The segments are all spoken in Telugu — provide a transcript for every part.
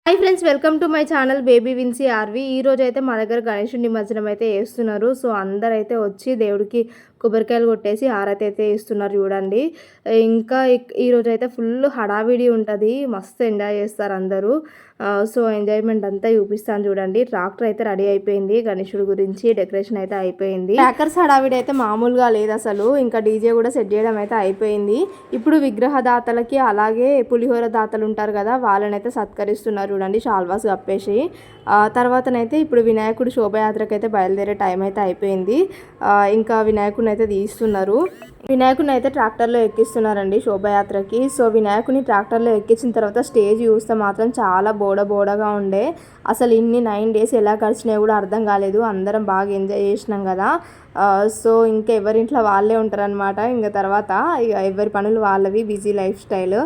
Hi friends, welcome to my channel baby Vinci RV. ఈ రోజు అయితే మా దగ్గర గణేశుడి నిమజ్జనం అయితే వేస్తున్నారు. సో అందరైతే వచ్చి దేవుడికి కొబ్బరికాయలు కొట్టేసి హారతి అయితే ఇస్తున్నారు చూడండి. ఇంకా ఈరోజు అయితే ఫుల్ హడావిడి ఉంటుంది, మస్తు ఎంజాయ్ చేస్తారు అందరూ. సో ఎంజాయ్మెంట్ అంతా చూపిస్తాను చూడండి. ట్రాక్టర్ అయితే రెడీ అయిపోయింది, గణేశుడి గురించి డెకరేషన్ అయితే అయిపోయింది. ట్రాకర్స్ హడావిడి అయితే మామూలుగా లేదు అసలు. ఇంకా డీజే కూడా సెట్ చేయడం అయితే అయిపోయింది. ఇప్పుడు విగ్రహ దాతలకి అలాగే పులిహోర దాతలు ఉంటారు కదా, వాళ్ళనైతే సత్కరిస్తున్నారు చూడండి, షాల్వాస్ కప్పేసి. తర్వాతనైతే ఇప్పుడు వినాయకుడు శోభయాత్రకి అయితే బయలుదేరే టైం అయితే అయిపోయింది. ఇంకా వినాయకుడిని అయితే తీస్తున్నారు. వినాయకుడిని అయితే ట్రాక్టర్లో ఎక్కిస్తున్నారండి శోభయాత్రకి. సో వినాయకుని ట్రాక్టర్లో ఎక్కించిన తర్వాత స్టేజ్ చూస్తే మాత్రం చాలా బోడగా ఉండే. అసలు ఇన్ని 9 days ఎలా గడిచినాయో కూడా అర్థం కాలేదు. అందరం బాగా ఎంజాయ్ చేసినాం కదా. సో ఇంకా ఎవరింట్లో వాళ్ళే ఉంటారనమాట. ఇంకా తర్వాత ఇక ఎవరి పనులు వాళ్ళవి, బిజీ లైఫ్ స్టైల్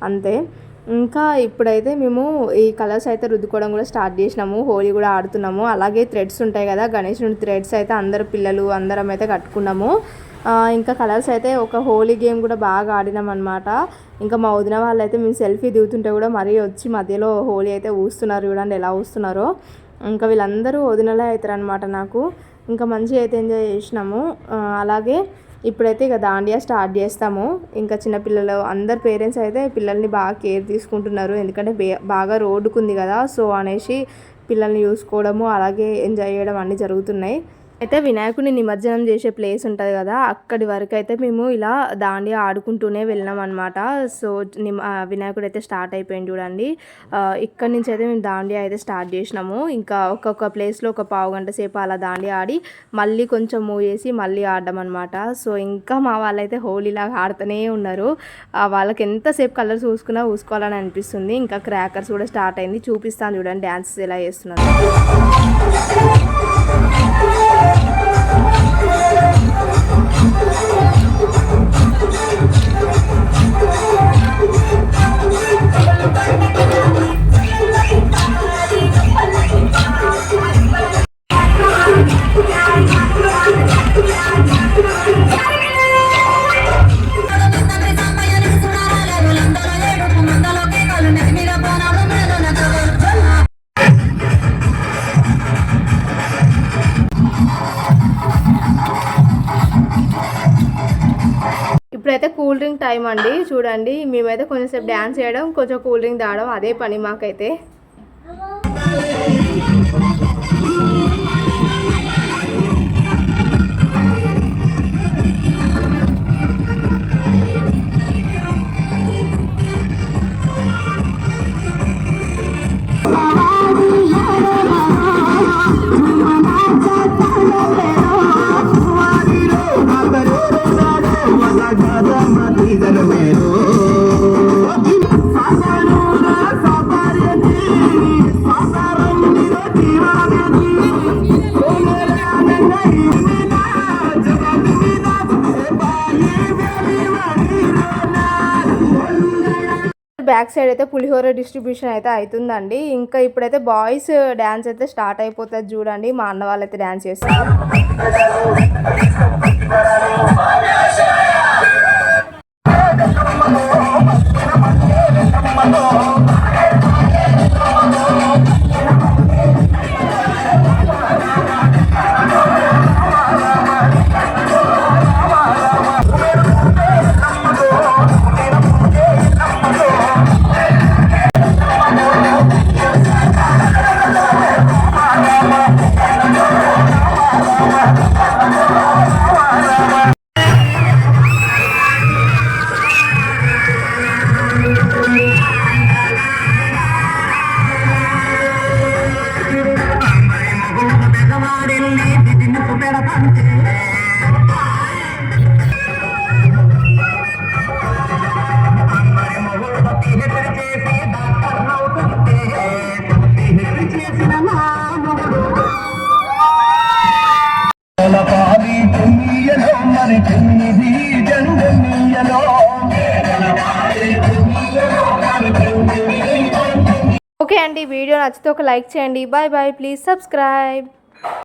అంతే. ఇంకా ఇప్పుడైతే మేము ఈ కలర్స్ అయితే రుద్దుకోవడం కూడా స్టార్ట్ చేసినాము, హోలీ కూడా ఆడుతున్నాము. అలాగే థ్రెడ్స్ ఉంటాయి కదా, గణేశుని థ్రెడ్స్ అయితే అందరు పిల్లలు అందరం అయితే కట్టుకున్నాము. ఇంకా కలర్స్ అయితే ఒక హోలీ గేమ్ కూడా బాగా ఆడినాం అనమాట. ఇంకా మా వదిన వాళ్ళు అయితే మేము సెల్ఫీ దిగుతుంటే కూడా మరీ వచ్చి మధ్యలో హోలీ అయితే ఊస్తున్నారు చూడండి, ఎలా ఊస్తున్నారో. ఇంకా వీళ్ళందరూ వదినలే అవుతారు అనమాట నాకు. ఇంకా మంచిగా అయితే ఎంజాయ్ చేసినాము. అలాగే ఇప్పుడైతే ఇక దాండియా స్టార్ట్ చేస్తాము. ఇంకా చిన్నపిల్లలు అందరు పేరెంట్స్ అయితే పిల్లల్ని బాగా కేర్ తీసుకుంటున్నారు, ఎందుకంటే బాగా రోడ్డుకుంది కదా. సో అనేసి పిల్లల్ని చూసుకోవడము అలాగే ఎంజాయ్ చేయడం అన్నీ జరుగుతున్నాయి. అయితే వినాయకుడిని నిమజ్జనం చేసే ప్లేస్ ఉంటుంది కదా, అక్కడి వరకు అయితే మేము ఇలా దాండియా ఆడుకుంటూనే వెళ్ళినాం అనమాట. సో వినాయకుడు అయితే స్టార్ట్ అయిపోయింది చూడండి. ఇక్కడి నుంచి అయితే మేము దాండియా అయితే స్టార్ట్ చేసినాము. ఇంకా ఒక్కొక్క ప్లేస్లో ఒక పావు గంట సేపు అలా దాండియా ఆడి మళ్ళీ కొంచెం మూవ్ చేసి మళ్ళీ ఆడడం అనమాట. సో ఇంకా మా వాళ్ళైతే హోలీలాగా ఆడుతూనే ఉన్నారు. వాళ్ళకి ఎంతసేపు కలర్స్ చూసుకోవాలని అనిపిస్తుంది. ఇంకా క్రాకర్స్ కూడా స్టార్ట్ అయింది, చూపిస్తాను చూడండి డ్యాన్సెస్ ఎలా చేస్తున్నారు. ఇప్పుడైతే కూల్ డ్రింక్ టైం అండి. చూడండి, మేమైతే కొంచెంసేపు డ్యాన్స్ చేయడం, కొంచెం కూల్ డ్రింక్ తాగడం, అదే పని మాకైతే. బ్యాక్ సైడ్ అయితే పులిహోర డిస్ట్రిబ్యూషన్ అయితే అవుతుందండి. ఇంకా ఇప్పుడైతే బాయ్స్ డ్యాన్స్ అయితే స్టార్ట్ అయిపోతుంది చూడండి. మా అన్న వాళ్ళైతే డ్యాన్స్ చేస్తారు. ఓకే అండి, వీడియో నచ్చితే ఒక లైక్ చేయండి. Bye bye, please subscribe.